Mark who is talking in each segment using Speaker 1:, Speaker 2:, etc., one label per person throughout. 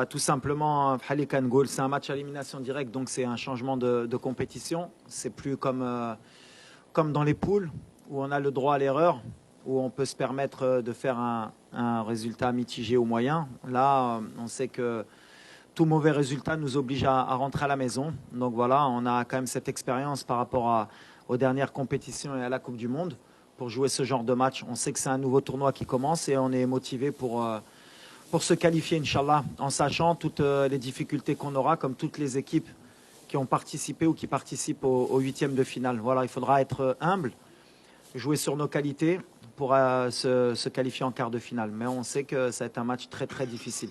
Speaker 1: Tout simplement, Halikan Goal, c'est un match à élimination directe, donc c'est un changement de compétition. C'est plus comme dans les poules, où on a le droit à l'erreur, où on peut se permettre de faire un résultat mitigé ou moyen. Là, on sait que tout mauvais résultat nous oblige à rentrer à la maison. Donc voilà, on a quand même cette expérience par rapport aux dernières compétitions et à la Coupe du Monde pour jouer ce genre de match. On sait que c'est un nouveau tournoi qui commence et on est motivé pour se qualifier, Inch'Allah, en sachant toutes les difficultés qu'on aura, comme toutes les équipes qui ont participé ou qui participent au huitième de finale. Voilà, il faudra être humble, jouer sur nos qualités pour se qualifier en quart de finale. Mais on sait que ça va être un match très très difficile.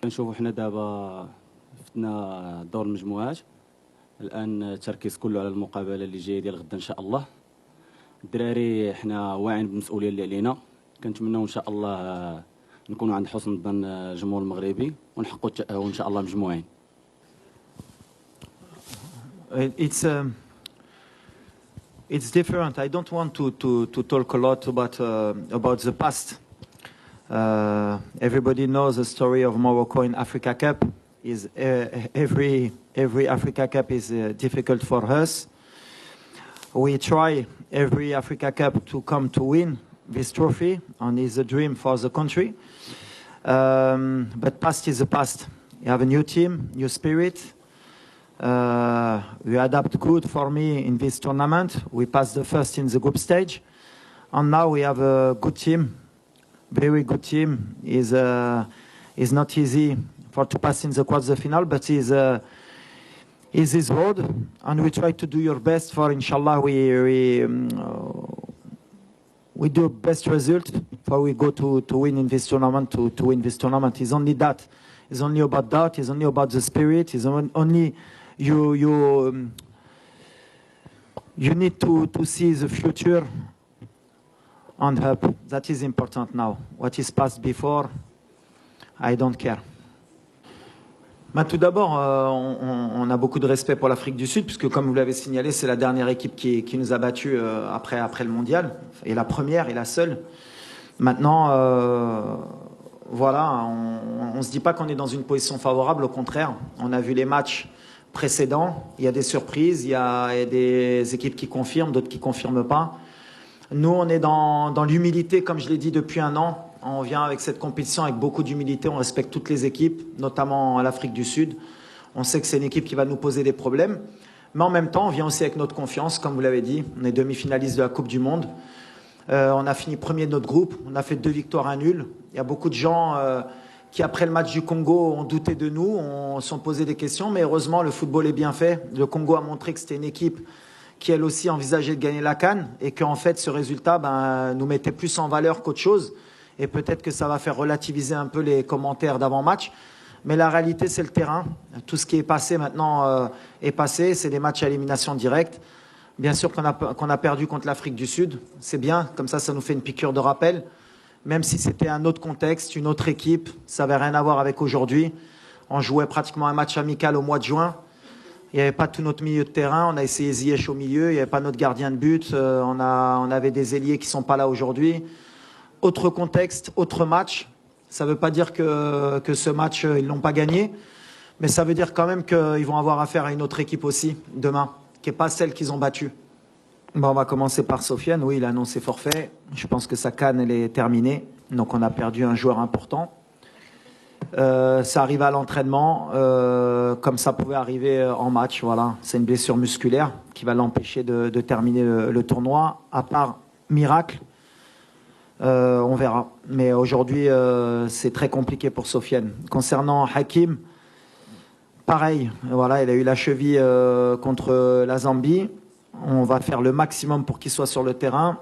Speaker 2: نشوفوا حنا دابا فتنا دور المجموعات. الان التركيز كله على المقابله اللي جايه ديال غدا ان شاء الله. الدراري حنا واعيين بالمسؤوليه اللي علينا، كنتمناو ان شاء الله نكونوا عند حسن ظن الجمهور المغربي ونحققوا التاهل ان شاء الله مجموعين.
Speaker 1: It's different. I don't want to talk a lot about the past. Everybody knows the story of Morocco in Africa Cup. Every Africa Cup is difficult for us. We try every Africa Cup to come to win this trophy, and it's a dream for the country. But past is the past. You have a new team, new spirit. We adapt good for me in this tournament. We passed the first in the group stage, and now we have a good team. Very good team. Is not easy to pass in the quarter-final, but is his road, and we try to do your best for. Inshallah, we do best result for we go to win in this tournament. To win this tournament is only that. It's only about that. It's only about the spirit. It's only you need to see the future. And help. That is important now. What is past before, I don't care. Tout d'abord, on a beaucoup de respect pour l'Afrique du Sud, puisque comme vous l'avez signalé, c'est la dernière équipe qui nous a battus après le mondial, et la première et la seule. Maintenant, voilà, on ne se dit pas qu'on est dans une position favorable, au contraire. On a vu les matchs précédents, il y a des surprises, il y a des équipes qui confirment, d'autres qui ne confirment pas. Nous, on est dans l'humilité, comme je l'ai dit depuis un an. On vient avec cette compétition avec beaucoup d'humilité. On respecte toutes les équipes, notamment l'Afrique du Sud. On sait que c'est une équipe qui va nous poser des problèmes. Mais en même temps, on vient aussi avec notre confiance, comme vous l'avez dit. On est demi-finaliste de la Coupe du Monde. On a fini premier de notre groupe. On a fait 2 victoires, 1 nul. Il y a beaucoup de gens qui, après le match du Congo, ont douté de nous, ont se sont posé des questions. Mais heureusement, le football est bien fait. Le Congo a montré que c'était une équipe qui elle aussi envisageait de gagner la CAN et qu'en fait ce résultat nous mettait plus en valeur qu'autre chose, et peut-être que ça va faire relativiser un peu les commentaires d'avant-match, mais la réalité c'est le terrain. Tout ce qui est passé maintenant est passé, c'est des matchs à élimination directe. Bien sûr qu'on a perdu contre l'Afrique du Sud, c'est bien, comme ça nous fait une piqûre de rappel, même si c'était un autre contexte, une autre équipe, ça n'avait rien à voir avec aujourd'hui. On jouait pratiquement un match amical au mois de juin. Il n'y avait pas tout notre milieu de terrain. On a essayé Ziyech au milieu. Il n'y avait pas notre gardien de but. On avait des ailiers qui ne sont pas là aujourd'hui. Autre contexte, autre match. Ça ne veut pas dire que ce match, ils ne l'ont pas gagné. Mais ça veut dire quand même qu'ils vont avoir affaire à une autre équipe aussi, demain, qui n'est pas celle qu'ils ont battue. On va commencer par Sofiane. Oui, il a annoncé forfait. Je pense que sa CAN, elle est terminée. Donc on a perdu un joueur important. Ça arrive à l'entraînement, comme ça pouvait arriver en match. Voilà, c'est une blessure musculaire qui va l'empêcher de terminer le tournoi. À part miracle, on verra. Mais aujourd'hui, c'est très compliqué pour Sofiane. Concernant Hakim, pareil. Voilà, il a eu la cheville contre la Zambie. On va faire le maximum pour qu'il soit sur le terrain.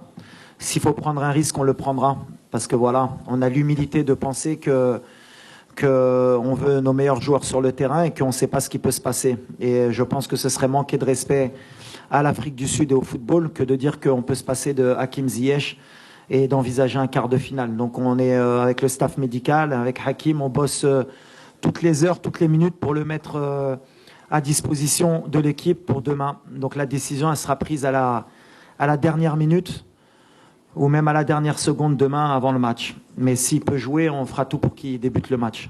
Speaker 1: S'il faut prendre un risque, on le prendra. Parce que voilà, on a l'humilité de penser qu'on veut nos meilleurs joueurs sur le terrain et qu'on ne sait pas ce qui peut se passer. Et je pense que ce serait manquer de respect à l'Afrique du Sud et au football que de dire qu'on peut se passer de Hakim Ziyech et d'envisager un quart de finale. Donc on est avec le staff médical, avec Hakim, on bosse toutes les heures, toutes les minutes pour le mettre à disposition de l'équipe pour demain. Donc la décision, elle sera prise à la dernière minute. ou même à la dernière seconde demain avant le match. Mais s'il peut jouer, on fera tout pour qu'il débute le match.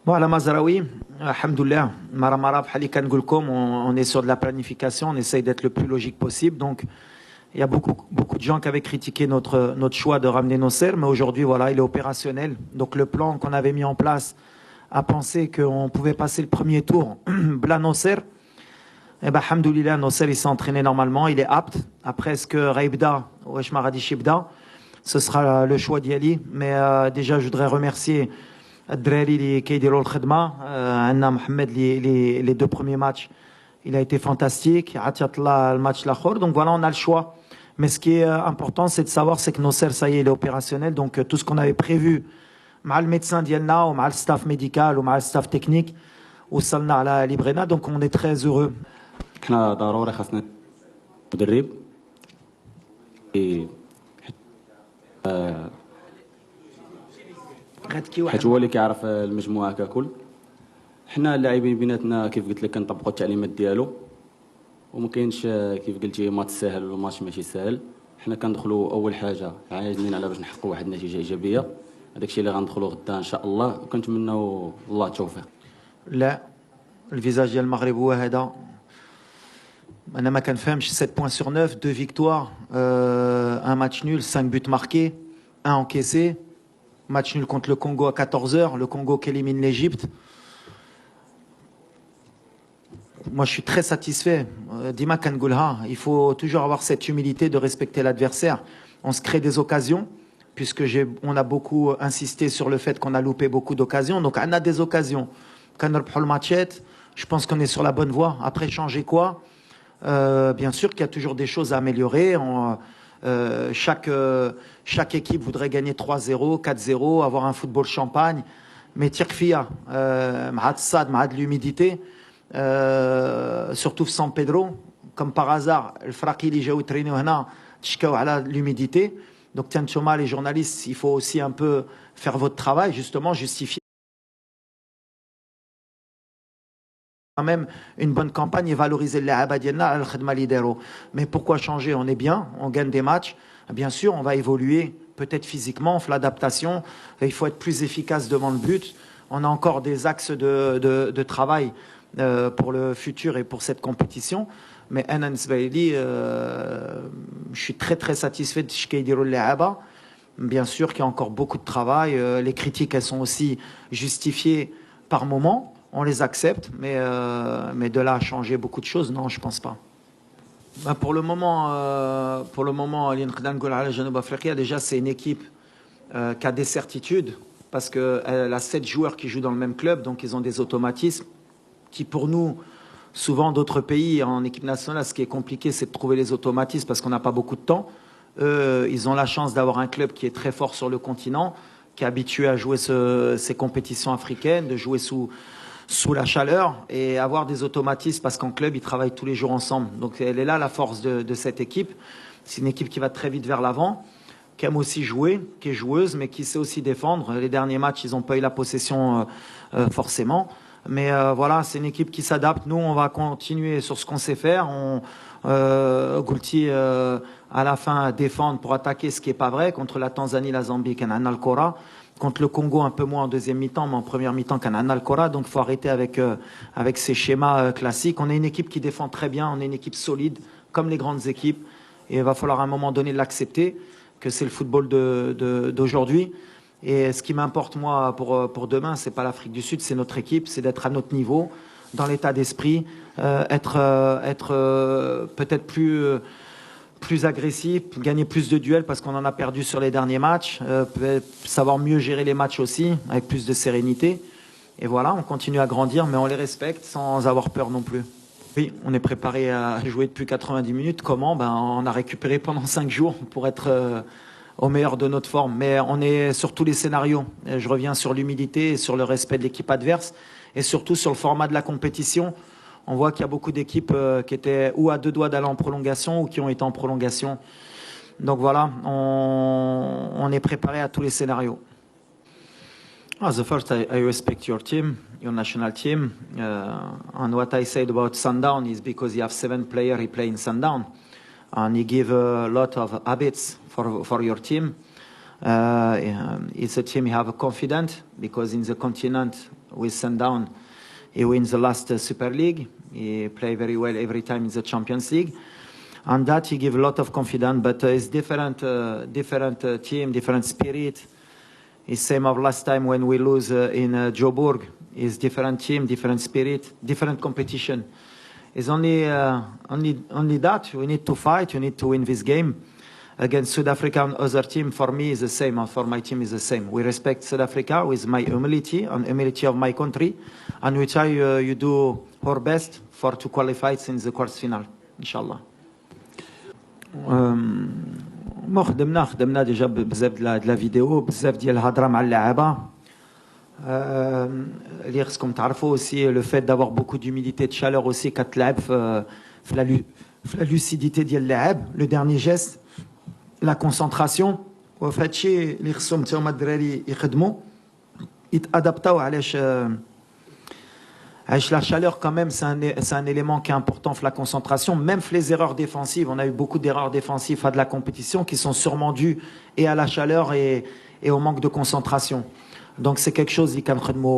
Speaker 1: Bon, à la Mazraoui, alhamdoulilah, Maramara, Halikan Gulkom, on est sur de la planification, on essaye d'être le plus logique possible. Donc, il y a beaucoup de gens qui avaient critiqué notre choix de ramener Nosser, mais aujourd'hui, voilà, il est opérationnel. Donc, le plan qu'on avait mis en place à penser qu'on pouvait passer le premier tour, Bla Nosser, eh ben, alhamdoulilah, Nosser, il s'est entraîné normalement, il est apte. Après, est-ce que Raibda, ou Eshmaradi Shibda, ce sera le choix d'Yali. Mais déjà, je voudrais remercier الدراري qui يديروا الخدمه عندنا محمد les deux premiers matchs il a été fantastique عطيت الله الماتش الاخر donc voilà on a le choix mais ce qui est important c'est de savoir c'est que Nosser ça y est il est opérationnel donc tout ce qu'on avait prévu مع الميدسان ديالنا ومع الستاف médical ومع الستاف technique وصلنا على ليبرينا donc on est très heureux.
Speaker 2: حنا ضروري خاصنا مدرب حيت هو اللي كيعرف المجموعه ككل. حنا اللاعبين بيناتنا كيف قلت لك كنطبقوا التعليمات ديالو وما كاينش كيف قلتي ماتش سهل ولا ماتش ماشي سهل. حنا كندخلوا اول حاجه عايزين على باش نحققوا واحد النتيجه ايجابيه. هذاك الشيء اللي غندخلوا غدا ان شاء الله وكنتمنوا الله التوفيق.
Speaker 1: لا الفيزاج ديال المغرب هو هذا. انا ما كنفهمش 7 points sur 9 2 victoires un match nul 5 buts marqués 1 encaissé. Match nul contre le Congo à 14h, le Congo qui élimine l'Égypte. Moi, je suis très satisfait. Dima Kangulha, il faut toujours avoir cette humilité de respecter l'adversaire. On se crée des occasions, puisque on a beaucoup insisté sur le fait qu'on a loupé beaucoup d'occasions. Donc, on a des occasions. Je pense qu'on est sur la bonne voie. Après, changer quoi bien sûr qu'il y a toujours des choses à améliorer. Chaque équipe voudrait gagner 3-0, 4-0, avoir un football champagne. Mais Tirkfia, Mahad de l'humidité, surtout San Pedro, comme par hasard, le Fraki, les l'humidité. Donc, tiens, les journalistes, il faut aussi un peu faire votre travail, justement, justifier. Même une bonne campagne et valoriser les abadienna al-khidma lidero. Mais pourquoi changer? On est bien, on gagne des matchs. Bien sûr, on va évoluer, peut-être physiquement, on fait l'adaptation. Il faut être plus efficace devant le but. On a encore des axes de travail pour le futur et pour cette compétition. Mais Anan Sbaili, je suis très très satisfait de ce qu'il dit les Aba. Bien sûr qu'il y a encore beaucoup de travail. Les critiques, elles sont aussi justifiées par moment. On les accepte, mais de là à changer beaucoup de choses, non, je pense pas. Ben pour le moment, déjà c'est une équipe qui a des certitudes parce qu'elle a 7 joueurs qui jouent dans le même club, donc ils ont des automatismes qui pour nous, souvent d'autres pays en équipe nationale, ce qui est compliqué, c'est de trouver les automatismes parce qu'on n'a pas beaucoup de temps. Ils ont la chance d'avoir un club qui est très fort sur le continent, qui est habitué à jouer ces compétitions africaines, de jouer sous la chaleur et avoir des automatismes parce qu'en club, ils travaillent tous les jours ensemble. Donc, elle est là la force de cette équipe. C'est une équipe qui va très vite vers l'avant, qui aime aussi jouer, qui est joueuse, mais qui sait aussi défendre. Les derniers matchs, ils n'ont pas eu la possession forcément. Mais voilà, c'est une équipe qui s'adapte. Nous, on va continuer sur ce qu'on sait faire. Goulti, à la fin, défendre pour attaquer, ce qui n'est pas vrai. Contre la Tanzanie, la Zambie, Kanana Al-Kora. Contre le Congo, un peu moins en deuxième mi-temps, mais en première mi-temps, Kanana Al-Kora. Donc, il faut arrêter avec ces schémas classiques. On est une équipe qui défend très bien. On est une équipe solide, comme les grandes équipes. Et il va falloir à un moment donné l'accepter, que c'est le football d'aujourd'hui. Et ce qui m'importe, moi, pour demain, c'est pas l'Afrique du Sud, c'est notre équipe, c'est d'être à notre niveau, dans l'état d'esprit, être peut-être plus agressif, gagner plus de duels parce qu'on en a perdu sur les derniers matchs, savoir mieux gérer les matchs aussi, avec plus de sérénité. Et voilà, on continue à grandir, mais on les respecte sans avoir peur non plus. Oui, on est préparé à jouer depuis 90 minutes. Comment? On a récupéré pendant 5 jours pour être au meilleur de notre forme. Mais on est sur tous les scénarios. Et je reviens sur l'humilité, sur le respect de l'équipe adverse et surtout sur le format de la compétition. On voit qu'il y a beaucoup d'équipes qui étaient ou à 2 doigts d'aller en prolongation ou qui ont été en prolongation. Donc voilà, on est préparé à tous les scénarios. The first, I respect your team, your national team. And what I said about Sundown is because you have 7 players who play in Sundown. and he give a lot of habits for your team. It's a team you have confidence because in the continent with Sundown, he wins the last Super League. He play very well every time in the Champions League. And that he give a lot of confidence, but it's different team, different spirit. It's same of last time when we lose in Joburg. It's different team, different spirit, different competition. It's only that we need to fight. You need to win this game against South Africa and other team. For me, is the same, and for my team is the same. We respect South Africa with my humility and humility of my country, and we try you do our best for to qualify in the quarter final, inshallah. خدمنا ديجا بزاف د لا فيديو بزاف ديال الهضره مع اللاعبه اللي خصكم تعرفوا aussi le fait d'avoir beaucoup d'humidité de chaleur aussi كتلعب في la lucidité ديال اللاعب le dernier geste la concentration وفي هادشي اللي خصهم حتى هما الدراري يخدموا يتادابطاو علاش la chaleur, quand même, c'est un élément qui est important pour la concentration. Même les erreurs défensives, on a eu beaucoup d'erreurs défensives à de la compétition qui sont sûrement dues et à la chaleur et au manque de concentration. Donc c'est quelque chose qui